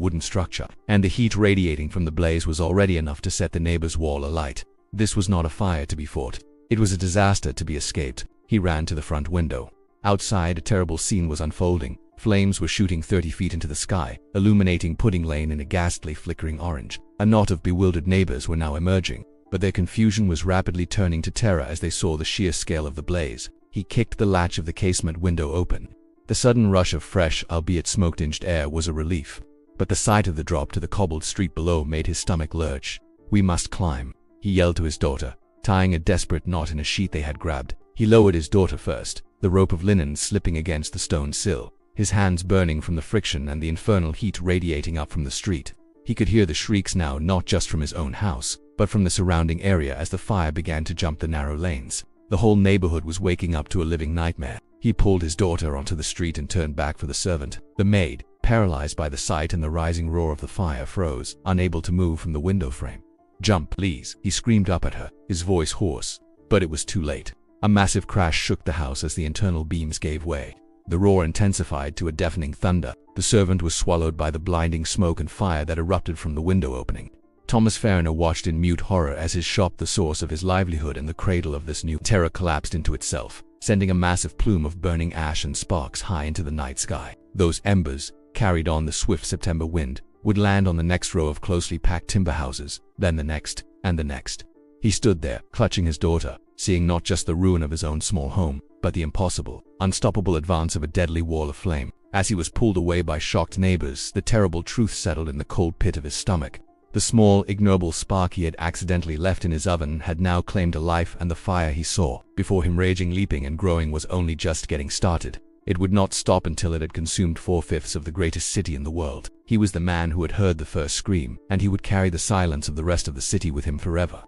wooden structure, and the heat radiating from the blaze was already enough to set the neighbor's wall alight. This was not a fire to be fought. It was a disaster to be escaped. He ran to the front window. Outside, a terrible scene was unfolding. Flames were shooting 30 feet into the sky, illuminating Pudding Lane in a ghastly flickering orange. A knot of bewildered neighbors were now emerging, but their confusion was rapidly turning to terror as they saw the sheer scale of the blaze. He kicked the latch of the casement window open. The sudden rush of fresh, albeit smoke-tinged air was a relief, but the sight of the drop to the cobbled street below made his stomach lurch. "We must climb," he yelled to his daughter, tying a desperate knot in a sheet they had grabbed. He lowered his daughter first, the rope of linen slipping against the stone sill, his hands burning from the friction and the infernal heat radiating up from the street. He could hear the shrieks now, not just from his own house, but from the surrounding area as the fire began to jump the narrow lanes. The whole neighborhood was waking up to a living nightmare. He pulled his daughter onto the street and turned back for the servant. The maid, paralyzed by the sight and the rising roar of the fire, froze, unable to move from the window frame. "Jump, please," he screamed up at her, his voice hoarse. But it was too late. A massive crash shook the house as the internal beams gave way. The roar intensified to a deafening thunder. The servant was swallowed by the blinding smoke and fire that erupted from the window opening. Thomas Fariner watched in mute horror as his shop, the source of his livelihood and the cradle of this new terror, collapsed into itself, sending a massive plume of burning ash and sparks high into the night sky. Those embers, carried on the swift September wind, would land on the next row of closely packed timber houses, then the next, and the next. He stood there, clutching his daughter, seeing not just the ruin of his own small home, but the impossible, unstoppable advance of a deadly wall of flame. As he was pulled away by shocked neighbors, the terrible truth settled in the cold pit of his stomach. The small, ignoble spark he had accidentally left in his oven had now claimed a life, and the fire he saw before him raging, leaping and growing was only just getting started. It would not stop until it had consumed 4/5 of the greatest city in the world. He was the man who had heard the first scream, and he would carry the silence of the rest of the city with him forever.